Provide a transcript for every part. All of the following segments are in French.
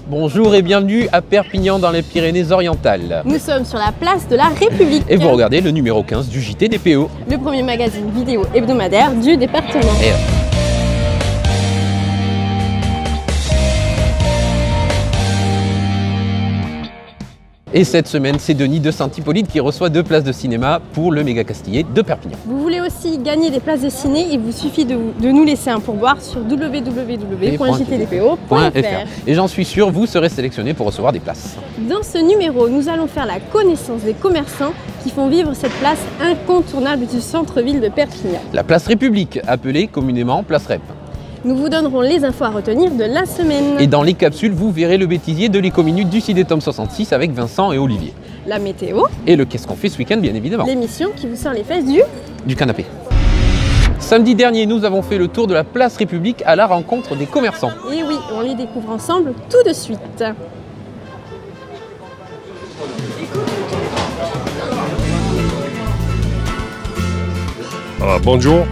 Bonjour et bienvenue à Perpignan dans les Pyrénées-Orientales. Nous sommes sur la place de la République. Et vous regardez le numéro 15 du JT DPO. Le premier magazine vidéo hebdomadaire du département. Et cette semaine, c'est Denis de Saint-Hippolyte qui reçoit 2 places de cinéma pour le Méga Castiller de Perpignan. Vous voulez aussi gagner des places de ciné, il vous suffit de nous laisser un pourboire sur www.jtdpo.fr. Et j'en suis sûr, vous serez sélectionné pour recevoir des places. Dans ce numéro, nous allons faire la connaissance des commerçants qui font vivre cette place incontournable du centre-ville de Perpignan. La place République, appelée communément place Rep. Nous vous donnerons les infos à retenir de la semaine. Et dans les capsules, vous verrez le bêtisier de l'éco-minute du Ciné Tome 66 avec Vincent et Olivier. La météo. Et le Qu'est-ce qu'on fait ce week-end, bien évidemment. L'émission qui vous sort les fesses du canapé. Samedi dernier, nous avons fait le tour de la place République à la rencontre des commerçants. Et oui, on les découvre ensemble tout de suite. Bonjour,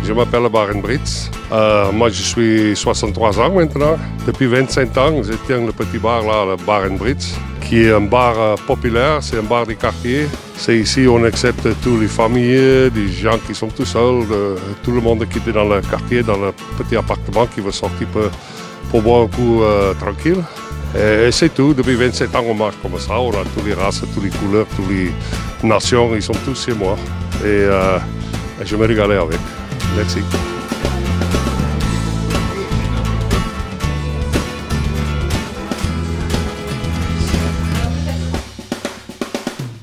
je m'appelle Baron Brits. Moi, je suis 63 ans maintenant. Depuis 25 ans, je tiens le petit bar là, le Baron Brits, qui est un bar populaire, c'est un bar des quartiers. C'est ici on accepte toutes les familles, des gens qui sont tout seuls, tout le monde qui est dans le quartier, dans le petit appartement qui veut sortir pour boire un coup tranquille. Et c'est tout, depuis 27 ans on marche comme ça, on a toutes les races, toutes les couleurs, toutes les nations, ils sont tous chez moi. Et je me régale avec. Merci.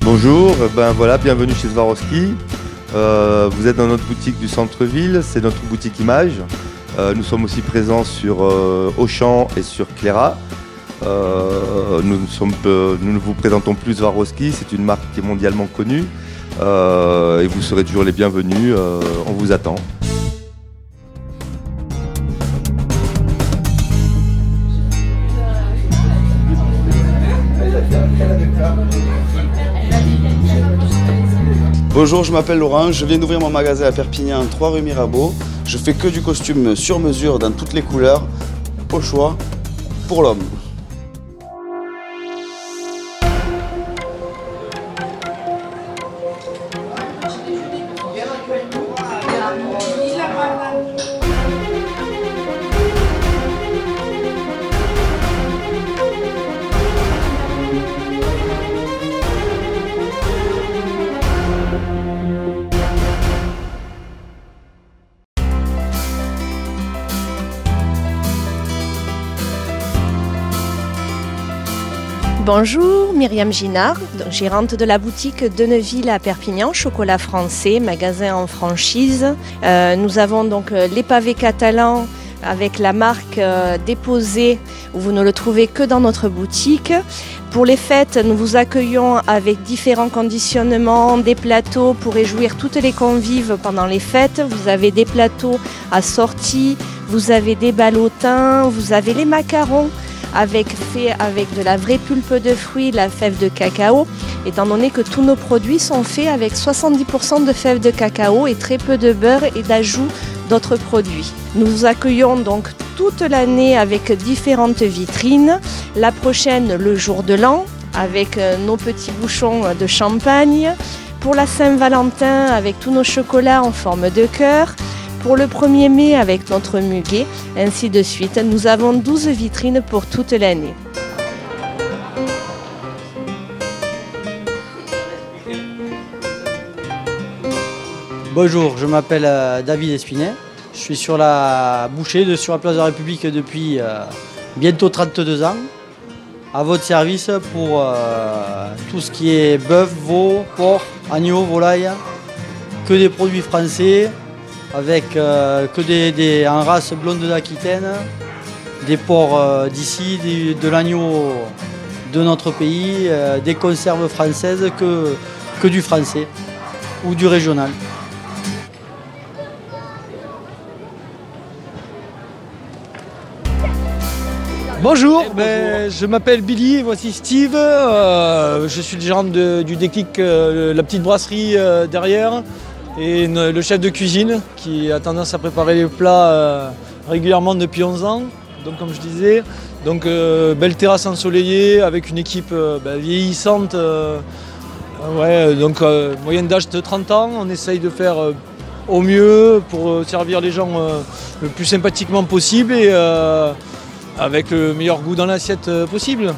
Bonjour, bienvenue chez Swarovski. Vous êtes dans notre boutique du centre-ville, c'est notre boutique image. Nous sommes aussi présents sur Auchan et sur Cléra. Nous ne vous présentons plus Swarovski, c'est une marque qui est mondialement connue. Et vous serez toujours les bienvenus, on vous attend. Bonjour, je m'appelle Laurent, je viens d'ouvrir mon magasin à Perpignan, 3 rue Mirabeau. Je fais que du costume sur mesure dans toutes les couleurs, au choix, pour l'homme. Bonjour, Myriam Ginard, gérante de la boutique de Neuville à Perpignan, chocolat français, magasin en franchise. Nous avons donc les pavés catalans avec la marque déposée où vous ne le trouvez que dans notre boutique. Pour les fêtes, nous vous accueillons avec différents conditionnements, des plateaux pour réjouir toutes les convives pendant les fêtes. Vous avez des plateaux assortis, vous avez des ballotins, vous avez les macarons faits avec de la vraie pulpe de fruits, la fève de cacao, étant donné que tous nos produits sont faits avec 70% de fève de cacao et très peu de beurre et d'ajout d'autres produits. Nous vous accueillons donc toute l'année avec différentes vitrines. La prochaine, le jour de l'an, avec nos petits bouchons de champagne. Pour la Saint-Valentin, avec tous nos chocolats en forme de cœur. Pour le 1er mai, avec notre muguet, ainsi de suite. Nous avons 12 vitrines pour toute l'année. Bonjour, je m'appelle David Espinet. Je suis sur la bouchée sur la place de la République depuis bientôt 32 ans. À votre service pour tout ce qui est bœuf, veau, porc, agneau, volaille. Que des produits français, avec que des en race blonde d'Aquitaine, des porcs d'ici, de l'agneau de notre pays, des conserves françaises que du français ou du régional. Bonjour, je m'appelle Billy, voici Steve, je suis le gérant du Déclic, la petite brasserie derrière, et le chef de cuisine qui a tendance à préparer les plats régulièrement depuis 11 ans. Donc comme je disais, Donc belle terrasse ensoleillée avec une équipe vieillissante. Moyenne d'âge de 30 ans. On essaye de faire au mieux pour servir les gens le plus sympathiquement possible et avec le meilleur goût dans l'assiette possible.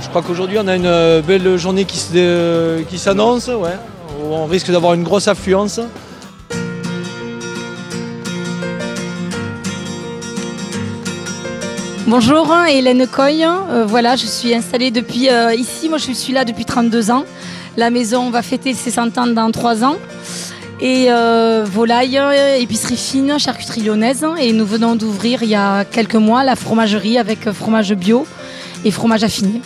Je crois qu'aujourd'hui on a une belle journée qui s'annonce. Ouais. On risque d'avoir une grosse affluence. Bonjour, Hélène Coy. Voilà, je suis installée depuis ici. Moi, je suis là depuis 32 ans. La maison va fêter ses 100 ans dans 3 ans. Et volaille, épicerie fine, charcuterie lyonnaise. Et nous venons d'ouvrir il y a quelques mois la fromagerie avec fromage bio et fromage affiné.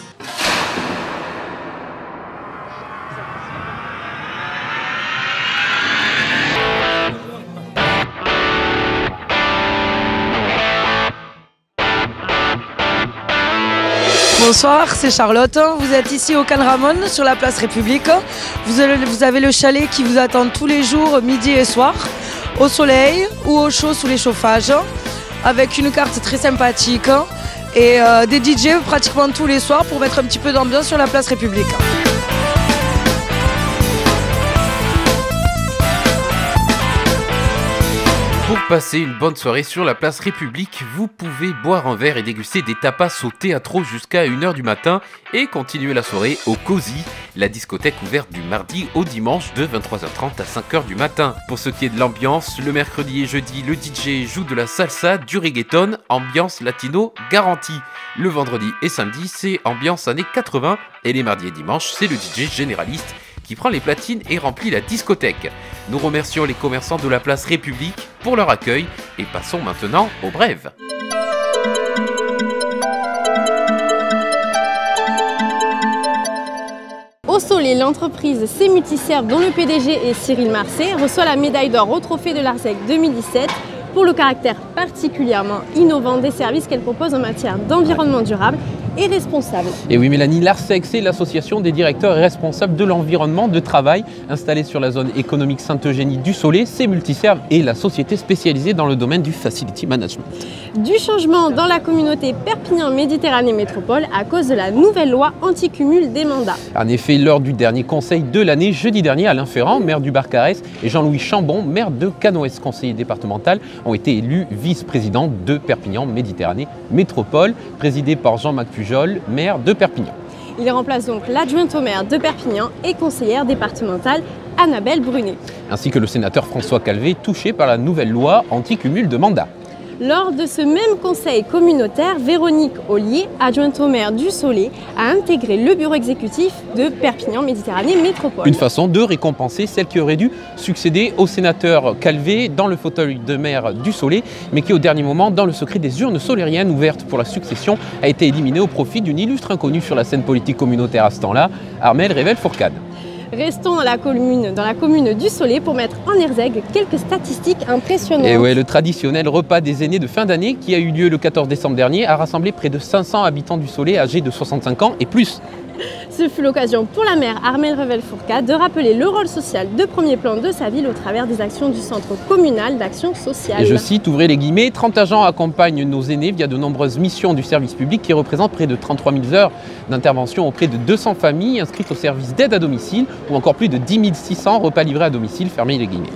Bonsoir, c'est Charlotte. Vous êtes ici au Can Ramon sur la place République. Vous avez le chalet qui vous attend tous les jours, midi et soir, au soleil ou au chaud sous les chauffages, avec une carte très sympathique et des DJ pratiquement tous les soirs pour mettre un petit peu d'ambiance sur la place République. Pour passer une bonne soirée sur la place République, vous pouvez boire un verre et déguster des tapas au théâtre jusqu'à 1h du matin et continuer la soirée au Cozy, la discothèque ouverte du mardi au dimanche de 23h30 à 5h du matin. Pour ce qui est de l'ambiance, le mercredi et jeudi, le DJ joue de la salsa, du reggaeton, ambiance latino garantie. Le vendredi et samedi, c'est ambiance années 80 et les mardis et dimanches, c'est le DJ généraliste qui prend les platines et remplit la discothèque. Nous remercions les commerçants de la place République pour leur accueil et passons maintenant aux brèves. Au Soleil, l'entreprise C-Multiserve, dont le PDG est Cyril Marcet, reçoit la médaille d'or au Trophée de l'Arsec 2017 pour le caractère particulièrement innovant des services qu'elle propose en matière d'environnement durable et responsable. Et oui Mélanie, l'Arsec, c'est l'association des directeurs et responsables de l'environnement de travail installée sur la zone économique Sainte-Eugénie du Soleil. C-Multiserve est la société spécialisée dans le domaine du Facility Management. Du changement dans la communauté Perpignan-Méditerranée Métropole à cause de la nouvelle loi anti-cumul des mandats. En effet, lors du dernier conseil de l'année, jeudi dernier, Alain Ferrand, maire du Barcarès, et Jean-Louis Chambon, maire de Canoës, conseiller départemental, ont été élus vice-présidents de Perpignan-Méditerranée Métropole, présidé par Jean-Marc Pujol, maire de Perpignan. Il remplace donc l'adjointe au maire de Perpignan et conseillère départementale Annabelle Brunet. Ainsi que le sénateur François Calvet, touché par la nouvelle loi anti-cumul de mandats. Lors de ce même conseil communautaire, Véronique Ollier, adjointe au maire du Soleil, a intégré le bureau exécutif de Perpignan-Méditerranée Métropole. Une façon de récompenser celle qui aurait dû succéder au sénateur Calvet dans le fauteuil de maire du Soleil, mais qui au dernier moment, dans le secret des urnes solériennes ouvertes pour la succession, a été éliminée au profit d'une illustre inconnue sur la scène politique communautaire à ce temps-là, Armelle Revel-Fourcade. Restons dans la commune du Soleil pour mettre en exergue quelques statistiques impressionnantes. Et ouais, le traditionnel repas des aînés de fin d'année qui a eu lieu le 14 décembre dernier a rassemblé près de 500 habitants du Soleil âgés de 65 ans et plus. Ce fut l'occasion pour la maire Armelle Revel-Fourcade de rappeler le rôle social de premier plan de sa ville au travers des actions du Centre communal d'action sociale. Et je cite, ouvrez les guillemets, 30 agents accompagnent nos aînés via de nombreuses missions du service public qui représentent près de 33 000 heures d'intervention auprès de 200 familles inscrites au service d'aide à domicile ou encore plus de 10 600 repas livrés à domicile, fermez les guillemets.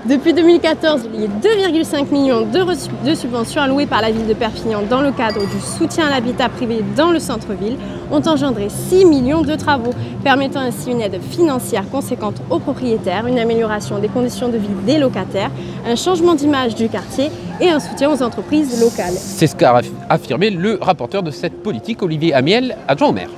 Depuis 2014, il y a 2,5 millions de subventions allouées par la ville de Perpignan dans le cadre du soutien à l'habitat privé dans le centre-ville ont engendré 6 millions de travaux, permettant ainsi une aide financière conséquente aux propriétaires, une amélioration des conditions de vie des locataires, un changement d'image du quartier et un soutien aux entreprises locales. C'est ce qu'a affirmé le rapporteur de cette politique, Olivier Amiel, adjoint au maire.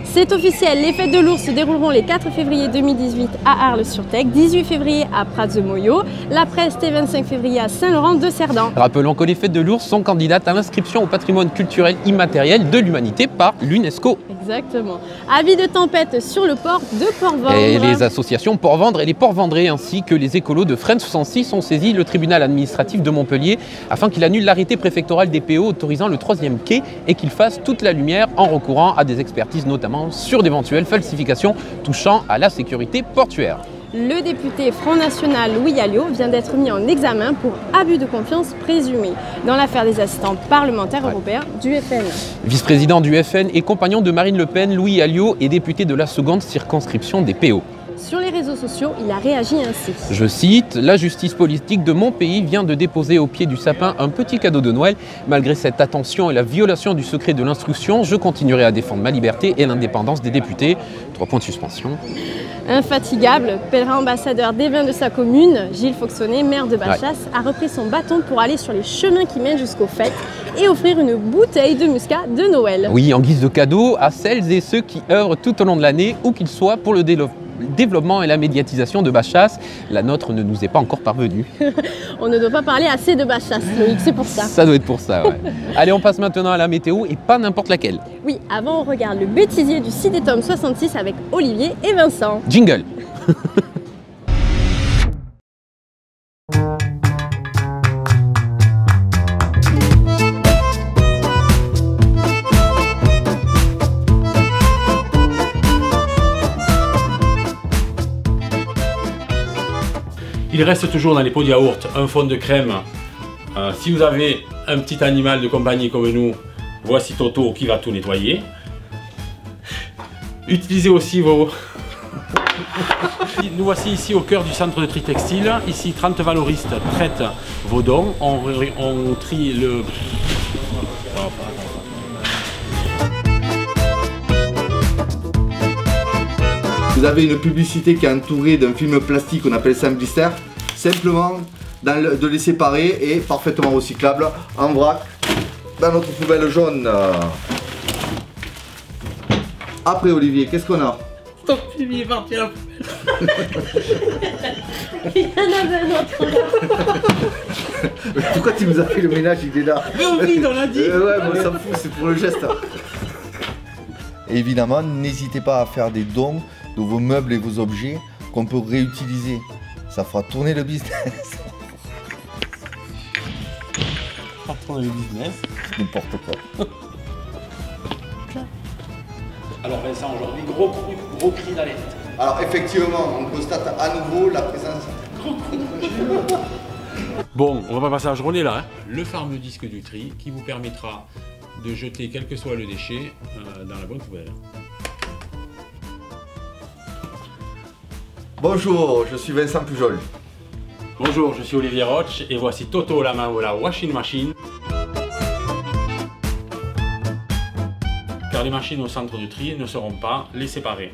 C'est officiel, les fêtes de l'ours se dérouleront les 4 février 2018 à Arles-sur-Tech, 18 février à Prats-de-Moyau, la Preste et 25 février à Saint-Laurent-de-Cerdan. Rappelons que les fêtes de l'ours sont candidates à l'inscription au patrimoine culturel immatériel de l'humanité par l'UNESCO. Exactement. Avis de tempête sur le port de Port-Vendre. Et les associations Port-Vendre et les Port-Vendrés ainsi que les écolos de Fresnes 66 ont saisi le tribunal administratif de Montpellier afin qu'il annule l'arrêté préfectoral des PO autorisant le 3e quai et qu'il fasse toute la lumière en recourant à des expertises notamment sur d'éventuelles falsifications touchant à la sécurité portuaire. Le député Front National Louis Alliot vient d'être mis en examen pour abus de confiance présumé dans l'affaire des assistants parlementaires européens du FN. Vice-président du FN et compagnon de Marine Le Pen, Louis Alliot est député de la seconde circonscription des PO. Sur les réseaux sociaux, il a réagi ainsi. Je cite, « La justice politique de mon pays vient de déposer au pied du sapin un petit cadeau de Noël. Malgré cette attention et la violation du secret de l'instruction, je continuerai à défendre ma liberté et l'indépendance des députés. » 3 points de suspension. Infatigable, pèlerin ambassadeur des vins de sa commune, Gilles Foxonnet, maire de Bachasse, a repris son bâton pour aller sur les chemins qui mènent jusqu'aux fêtes et offrir une bouteille de muscat de Noël. Oui, en guise de cadeau à celles et ceux qui œuvrent tout au long de l'année, où qu'ils soient, pour le développement et la médiatisation de Bachasse. La nôtre ne nous est pas encore parvenue. On ne doit pas parler assez de Bachasse, Loïc, c'est pour ça. Ça doit être pour ça, ouais. Allez, on passe maintenant à la météo et pas n'importe laquelle. Oui, avant on regarde le bêtisier du 6 des tomes 66 avec Olivier et Vincent. Jingle. Il reste toujours dans les pots de yaourt un fond de crème. Si vous avez un petit animal de compagnie comme nous, voici Toto qui va tout nettoyer. Utilisez aussi vos... Nous voici ici au cœur du centre de tri textile. Ici, 30 valoristes traitent vos dons. On trie le... Vous avez une publicité qui est entourée d'un film plastique, on appelle ça un blister. Simplement de les séparer et parfaitement recyclable en vrac dans notre poubelle jaune. Après Olivier, qu'est-ce qu'on a? Ton film est parti à la poubelle. Il y en avait un autre. Pourquoi tu nous as fait le ménage, il est là? Mais oui, on l'a dit. Ouais, mais on s'en fout, c'est pour le geste. Et évidemment, n'hésitez pas à faire des dons de vos meubles et vos objets qu'on peut réutiliser. Ça fera tourner le business. Faire tourner le business. N'importe quoi. Alors Vincent, aujourd'hui, gros cri d'alerte. Alors effectivement, on constate à nouveau la présence. Bon, on va pas passer la journée là. Hein. Le fameux disque du tri qui vous permettra de jeter quel que soit le déchet dans la bonne poubelle. Bonjour, je suis Vincent Pujol. Bonjour, je suis Olivier Roche et voici Toto la main ou la washing machine. Car les machines au centre de tri ne seront pas les séparer.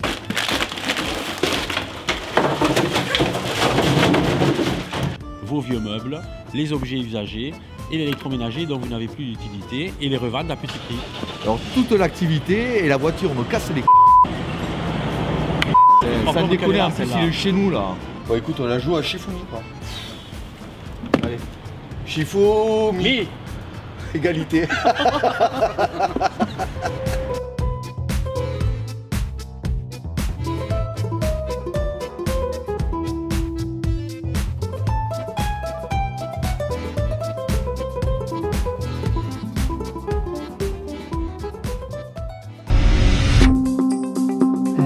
Vos vieux meubles, les objets usagés et l'électroménager dont vous n'avez plus d'utilité et les revendre à petit prix. Alors toute l'activité et la voiture me casse les ça déconne en plus, il est chez nous là. Bon écoute, on la joue à Shifumi quoi. Allez. Shifumi. Égalité.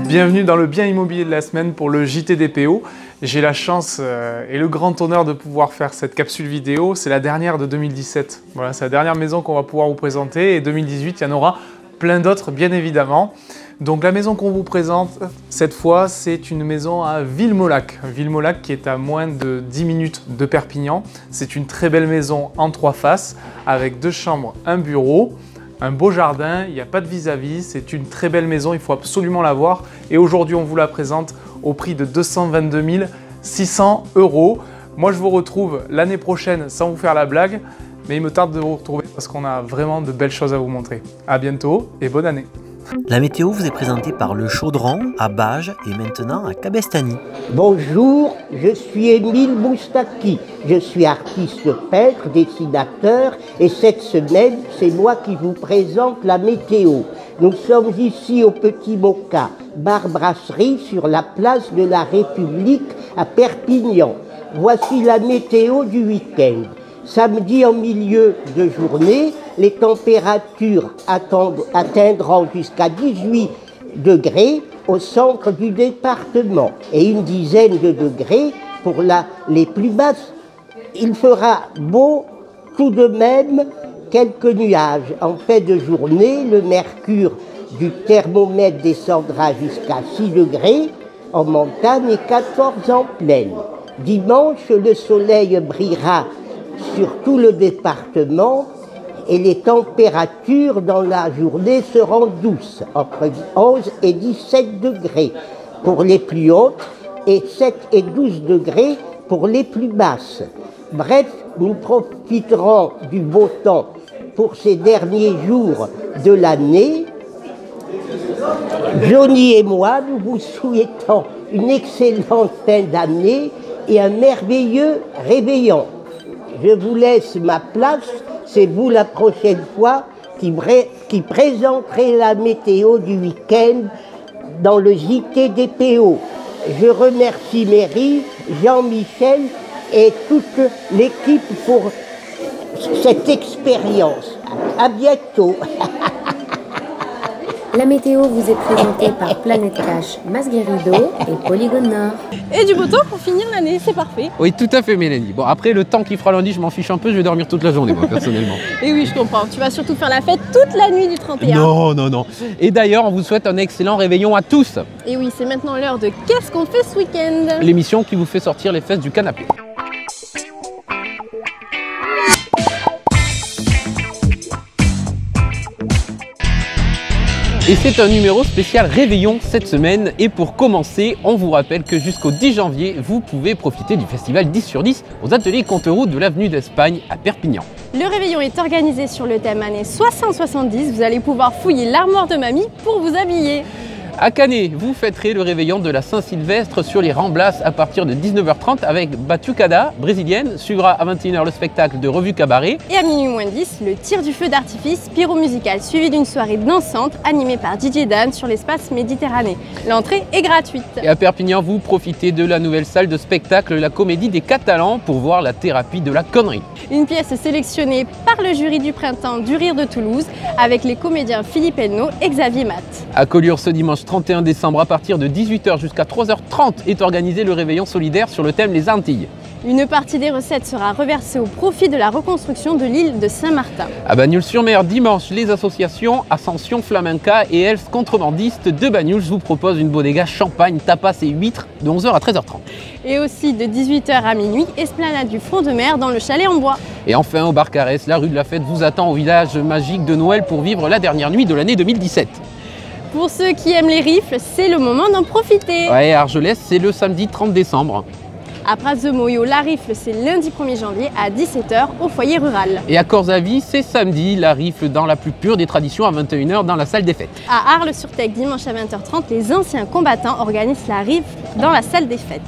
Bienvenue dans le bien immobilier de la semaine pour le JTDPO. J'ai la chance et le grand honneur de pouvoir faire cette capsule vidéo. C'est la dernière de 2017. Voilà, c'est la dernière maison qu'on va pouvoir vous présenter et 2018, il y en aura plein d'autres bien évidemment. Donc la maison qu'on vous présente cette fois, c'est une maison à Villemolac. Villemolac qui est à moins de 10 minutes de Perpignan. C'est une très belle maison en 3 faces avec 2 chambres, un bureau. Un beau jardin, il n'y a pas de vis-à-vis, c'est une très belle maison, il faut absolument la voir. Et aujourd'hui, on vous la présente au prix de 222 600 €. Moi, je vous retrouve l'année prochaine sans vous faire la blague, mais il me tarde de vous retrouver parce qu'on a vraiment de belles choses à vous montrer. À bientôt et bonne année. La météo vous est présentée par Le Chaudron à Bages et maintenant à Cabestany. Bonjour, je suis Émile Moustaki. Je suis artiste peintre, dessinateur et cette semaine, c'est moi qui vous présente la météo. Nous sommes ici au Petit Moka, bar-brasserie sur la place de la République à Perpignan. Voici la météo du week-end. Samedi en milieu de journée, les températures atteindront jusqu'à 18 degrés au centre du département et une dizaine de degrés pour les plus basses. Il fera beau tout de même, quelques nuages. En fin de journée, le mercure du thermomètre descendra jusqu'à 6 degrés en montagne et 14 en plaine. Dimanche, le soleil brillera sur tout le département et les températures dans la journée seront douces, entre 11 et 17 degrés pour les plus hautes et 7 et 12 degrés pour les plus basses. Bref, nous profiterons du beau temps pour ces derniers jours de l'année. Johnny et moi, nous vous souhaitons une excellente fin d'année et un merveilleux réveillon. Je vous laisse ma place, c'est vous la prochaine fois qui présenterez la météo du week-end dans le JT DPO. Je remercie Mary, Jean-Michel et toute l'équipe pour cette expérience. À bientôt. La météo vous est présentée par Planète Cash, Masguerido et Polygone Nord. Et du beau temps pour finir l'année, c'est parfait. Oui, tout à fait, Mélanie. Bon, après, le temps qu'il fera lundi, je m'en fiche un peu, je vais dormir toute la journée, moi, personnellement. Et oui, je comprends. Tu vas surtout faire la fête toute la nuit du 31. Non, non, non. Et d'ailleurs, on vous souhaite un excellent réveillon à tous. Et oui, c'est maintenant l'heure de Qu'est-ce qu'on fait ce week-end? L'émission qui vous fait sortir les fesses du canapé. Et c'est un numéro spécial réveillon cette semaine. Et pour commencer, on vous rappelle que jusqu'au 10 janvier, vous pouvez profiter du festival 10 sur 10 aux ateliers Conteroute de l'avenue d'Espagne à Perpignan. Le réveillon est organisé sur le thème années 60-70. Vous allez pouvoir fouiller l'armoire de mamie pour vous habiller. À Canet, vous fêterez le réveillon de la Saint-Sylvestre sur les Ramblas à partir de 19h30 avec Batucada brésilienne. Suivra à 21h le spectacle de Revue Cabaret. Et à minuit moins 10, le tir du feu d'artifice pyro-musical suivi d'une soirée dansante animée par DJ Dan sur l'espace Méditerranée. L'entrée est gratuite. Et à Perpignan, vous profitez de la nouvelle salle de spectacle La Comédie des Catalans pour voir la thérapie de la connerie. Une pièce sélectionnée par le jury du printemps du Rire de Toulouse avec les comédiens Philippe Elno et Xavier Matt. À Collioure, ce dimanche 31 décembre, à partir de 18h jusqu'à 3h30, est organisé le réveillon solidaire sur le thème Les Antilles. Une partie des recettes sera reversée au profit de la reconstruction de l'île de Saint-Martin. À Bagnols-sur-Mer, dimanche, les associations Ascension Flamenca et Elf Contrebandistes de Bagnols vous proposent une bodega champagne, tapas et huîtres de 11h à 13h30. Et aussi de 18h à minuit, esplanade du front de mer dans le chalet en bois. Et enfin, au Barcarès, la rue de la Fête vous attend au village magique de Noël pour vivre la dernière nuit de l'année 2017. Pour ceux qui aiment les rifles, c'est le moment d'en profiter. Ouais, à Argelès, c'est le samedi 30 décembre. À Pras-de-Moyo, la rifle, c'est lundi 1er janvier à 17h au foyer rural. Et à Corzavie, c'est samedi, la rifle dans la plus pure des traditions à 21h dans la salle des fêtes. À Arles-sur-Tech, dimanche à 20h30, les anciens combattants organisent la rifle dans la salle des fêtes.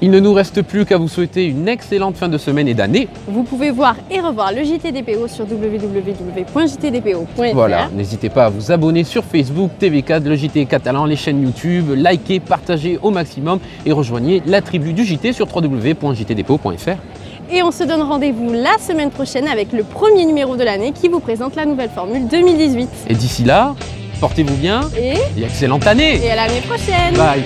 Il ne nous reste plus qu'à vous souhaiter une excellente fin de semaine et d'année. Vous pouvez voir et revoir le JTDPO sur www.jtdpo.fr. Voilà, n'hésitez pas à vous abonner sur Facebook, TV4, le JT catalan, les chaînes YouTube, likez, partagez au maximum et rejoignez la tribu du JT sur www.jtdpo.fr. Et on se donne rendez-vous la semaine prochaine avec le premier numéro de l'année qui vous présente la nouvelle formule 2018. Et d'ici là, portez-vous bien et excellente année. Et à l'année prochaine. Bye.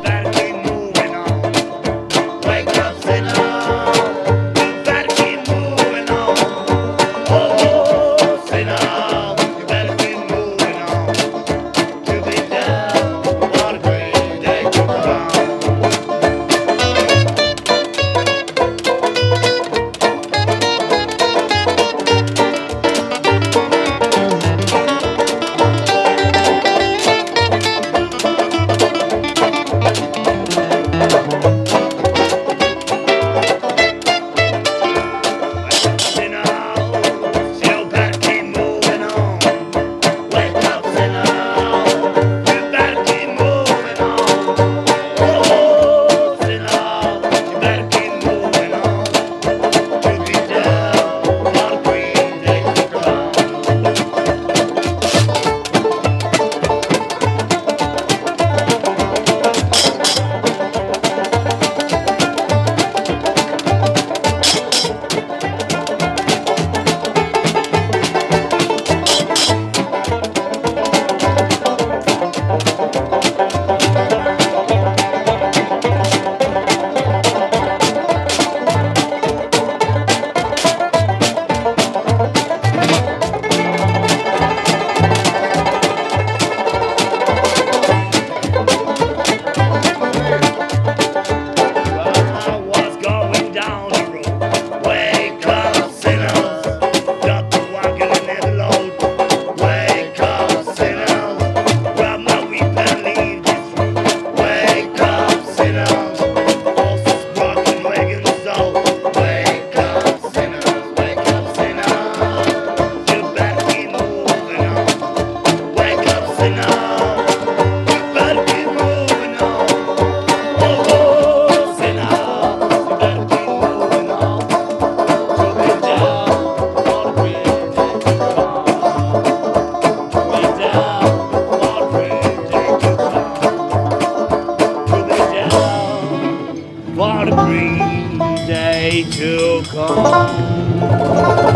That to come.